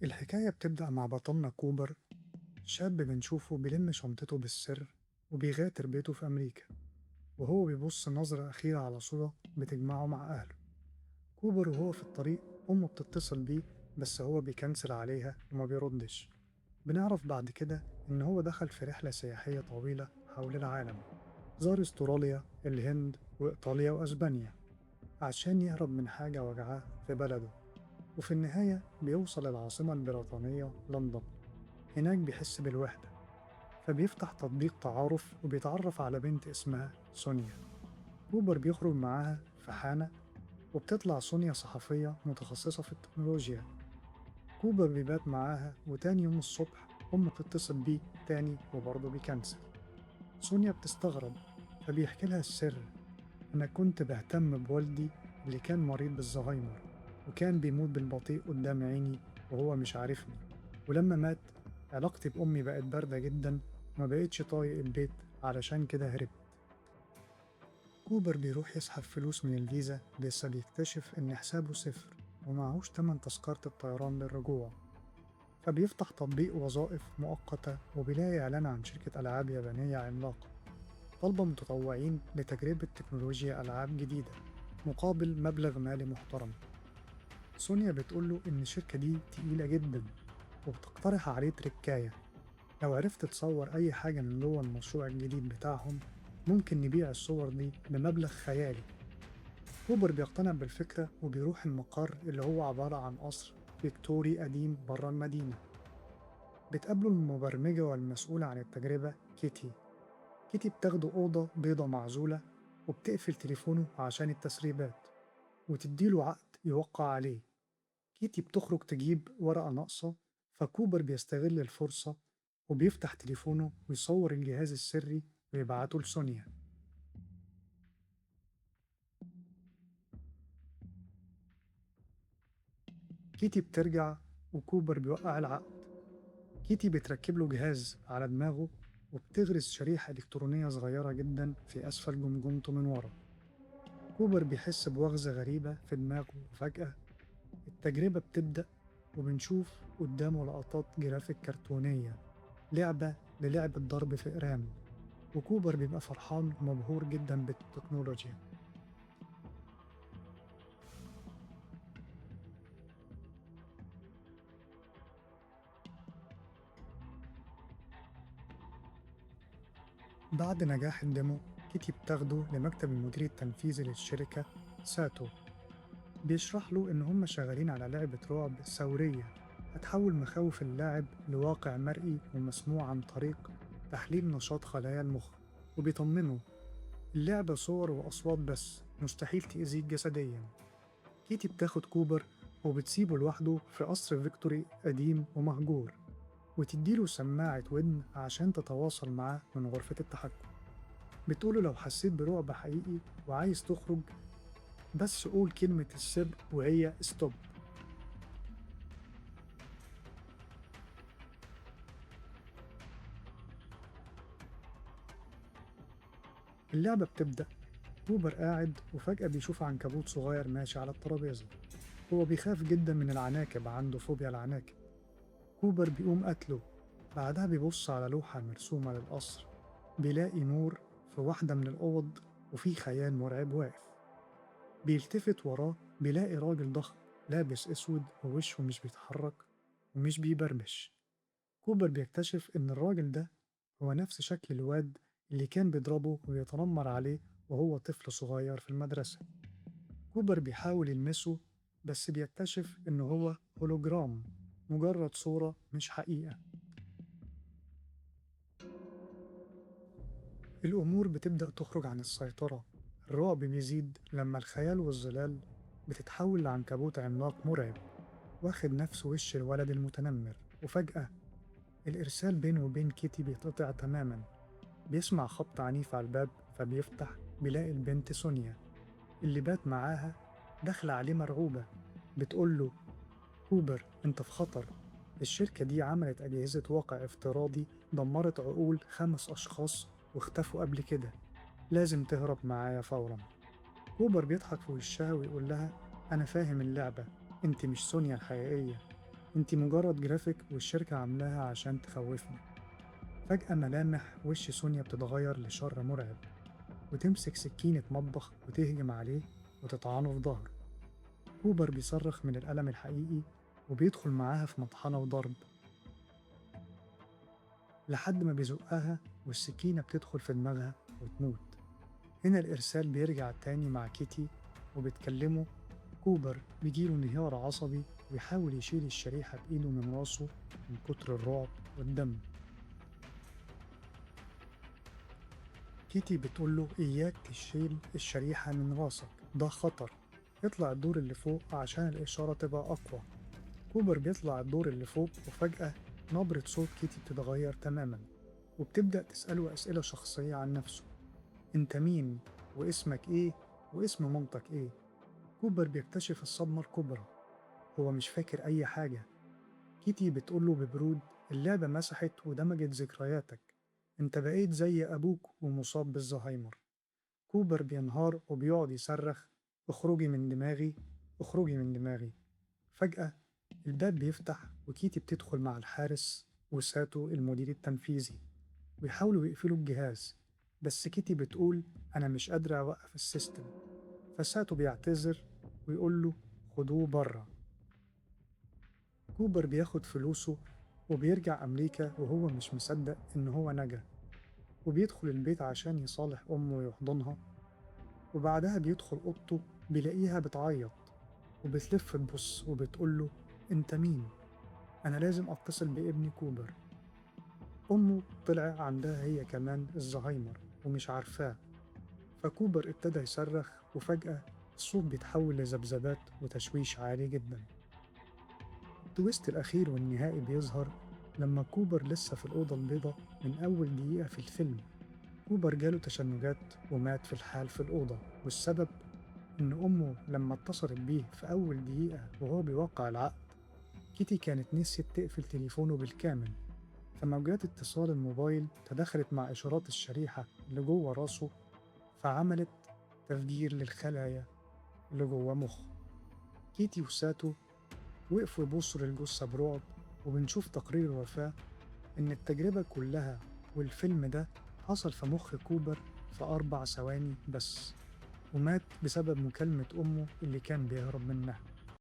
الحكاية بتبدأ مع بطلنا كوبر، شاب بنشوفه بيلم شنطته بالسر وبيغادر بيته في أمريكا، وهو بيبص نظرة أخيرة على صورة بتجمعه مع أهله. كوبر وهو في الطريق أمه بتتصل بيه، بس هو بيكنسل عليها وما بيردش. بنعرف بعد كده إن هو دخل في رحلة سياحية طويلة حول العالم، زار استراليا، الهند، وإيطاليا وأسبانيا عشان يهرب من حاجة وجعاه في بلده. وفي النهاية بيوصل العاصمة البريطانية لندن. هناك بيحس بالوحدة، فبيفتح تطبيق تعارف وبيتعرف على بنت اسمها سونيا. كوبر بيخرج معاها في حانة، وبتطلع سونيا صحفية متخصصة في التكنولوجيا. كوبر بيبات معاها، وتاني يوم الصبح أمه بتتصل بيه تاني وبرضه بيكنسل. سونيا بتستغرب، فبيحكي لها السر: أنا كنت بهتم بوالدي اللي كان مريض بالزهايمر، وكان بيموت بالبطيء قدام عيني وهو مش عارفني. ولما مات علاقتي بأمي بقت باردة جدا، وما بقتش طايق البيت، علشان كده هربت. كوبر بيروح يسحب فلوس من الفيزا، بس بيكتشف إن حسابه صفر ومعهوش تمن تذكرة الطيران للرجوع. فبيفتح تطبيق وظائف مؤقتة، وبيلاقي إعلان عن شركة ألعاب يابانية عملاقة طالبة متطوعين لتجربة تكنولوجيا ألعاب جديدة مقابل مبلغ مالي محترم. سونيا بتقوله إن الشركة دي تقيلة جدا، وبتقترح عليه تركاية: لو عرفت تصور أي حاجة من جوه المشروع الجديد بتاعهم، ممكن نبيع الصور دي بمبلغ خيالي. كوبر بيقتنع بالفكرة وبيروح المقر، اللي هو عبارة عن قصر فيكتوري قديم برا المدينة. بتقابله المبرمجة والمسؤولة عن التجربة كيتي. كيتي بتاخده أوضة بيضة معزولة، وبتقفل تليفونه عشان التسريبات، وتديله عقد يوقع عليه. كيتي بتخرج تجيب ورقة ناقصة، فكوبر بيستغل الفرصة وبيفتح تليفونه ويصور الجهاز السري ويبعته لسونيا. كيتي بترجع، وكوبر بيوقع العقد. كيتي بتركب له جهاز على دماغه، وبتغرز شريحة إلكترونية صغيرة جدا في أسفل جمجمته من ورا. كوبر بيحس بوغزة غريبة في دماغه، وفجأة التجربة بتبدأ، وبنشوف قدامه لقطات جرافيك كرتونية، لعبة للعب الضرب في إقرام. وكوبر بيبقى فرحان ومبهور جدا بالتكنولوجيا. بعد نجاح الديمو، كيتي بتاخده لمكتب المدير التنفيذي للشركة ساتو. بيشرح له إن هم شغالين على لعبة رعب ثورية هتحول مخاوف اللاعب لواقع مرئي ومسموع عن طريق تحليل نشاط خلايا المخ. وبيطمنه: اللعبة صور وأصوات بس، مستحيل تأذيك جسديا. كيتي بتاخد كوبر وبتسيبه لوحده في قصر فيكتوري قديم ومهجور، وتديله سماعة ودن عشان تتواصل معاه من غرفة التحكم. بتقوله لو حسيت برعب حقيقي وعايز تخرج، بس قول كلمة السر وهي ستوب. اللعبة بتبدأ. كوبر قاعد، وفجأة بيشوف عنكبوت صغير ماشي على الترابيزة. هو بيخاف جدا من العناكب، عنده فوبيا العناكب. كوبر بيقوم قتله. بعدها بيبص على لوحة مرسومة للقصر، بيلاقي نور في واحدة من الأوض، وفي خيال مرعب واقف. بيلتفت وراه، بيلاقي راجل ضخم لابس أسود ووشه مش بيتحرك ومش بيبرمش. كوبر بيكتشف إن الراجل ده هو نفس شكل الواد اللي كان بيضربه ويتنمر عليه وهو طفل صغير في المدرسة. كوبر بيحاول يلمسه، بس بيكتشف إنه هو هولوجرام، مجرد صورة مش حقيقة. الأمور بتبدأ تخرج عن السيطرة. الرعب بيزيد لما الخيال والظلال بتتحول لعنكبوت عملاق مرعب، واخد نفس وش الولد المتنمر. وفجأة الإرسال بينه وبين كيتي بيتقطع تماما. بيسمع خبط عنيف على الباب، فبيفتح بيلاقي البنت سونيا اللي بات معاها داخلة عليه مرعوبة. بتقوله: كوبر، انت في خطر. الشركة دي عملت أجهزة واقع افتراضي دمرت عقول 5 أشخاص واختفوا قبل كده، لازم تهرب معايا فورا. كوبر بيضحك في وشها ويقول لها: أنا فاهم اللعبة، انت مش سونيا الحقيقية. انتي مجرد جرافيك والشركة عاملاها عشان تخوفنا. فجأة ملامح وش سونيا بتتغير لشر مرعب، وتمسك سكينة مطبخ وتهجم عليه وتطعنه في ظهره. كوبر بيصرخ من الألم الحقيقي وبيدخل معاها في مطحنة وضرب لحد ما بيزقها والسكينة بتدخل في دماغها وتموت. هنا الإرسال بيرجع تاني مع كيتي وبتكلمه. كوبر بيجيله انهيار عصبي ويحاول يشيل الشريحة بإيده من راسه من كتر الرعب والدم. كيتي بتقوله إياك تشيل الشريحة من راسك، ده خطر، اطلع الدور اللي فوق عشان الإشارة تبقى أقوى. كوبر بيطلع الدور اللي فوق وفجأة نبرة صوت كيتي بتتغير تماما، وبتبدأ تسأله أسئلة شخصية عن نفسه. أنت مين؟ واسمك إيه؟ واسم مامتك إيه؟ كوبر بيكتشف الصدمة الكبرى، هو مش فاكر أي حاجة. كيتي بتقوله ببرود اللعبة مسحت ودمجت ذكرياتك، أنت بقيت زي أبوك ومصاب بالزهايمر. كوبر بينهار وبيقعد يصرخ اخرجي من دماغي، اخرجي من دماغي. فجأة الباب بيفتح وكيتي بتدخل مع الحارس وساتو المدير التنفيذي، ويحاولوا يقفلوا الجهاز، بس كيتي بتقول أنا مش قادرة أوقف السيستم. فساتو بيعتذر ويقول له خدوه برا. كوبر بياخد فلوسه وبيرجع أمريكا وهو مش مصدق إن هو نجا، وبيدخل البيت عشان يصالح أمه ويحضنها. وبعدها بيدخل أوضته بيلاقيها بتعيط وبتلف تبص وبتقوله أنت مين؟ أنا لازم أتصل بابني كوبر. أمه طلع عندها هي كمان الزهايمر ومش عارفاه. فكوبر ابتدى يصرخ وفجأة الصوت بيتحول لذبذبات وتشويش عالي جدا. التويست الأخير والنهائي بيظهر لما كوبر لسه في الأوضة البيضاء من أول دقيقة في الفيلم. كوبر جاله تشنجات ومات في الحال في الأوضة، والسبب إن أمه لما اتصلت بيه في أول دقيقة وهو بيوقع العقد، كيتي كانت نسيت تقفل تليفونه بالكامل، فموجات اتصال الموبايل تداخلت مع إشارات الشريحة اللي جوه راسه، فعملت تفجير للخلايا اللي جوه مخه. كيتي وساتو وقفوا يبصوا للجثة برعب، وبنشوف تقرير الوفاة إن التجربة كلها والفيلم ده حصل في مخ كوبر في 4 ثواني بس، ومات بسبب مكالمة أمه اللي كان بيهرب منها.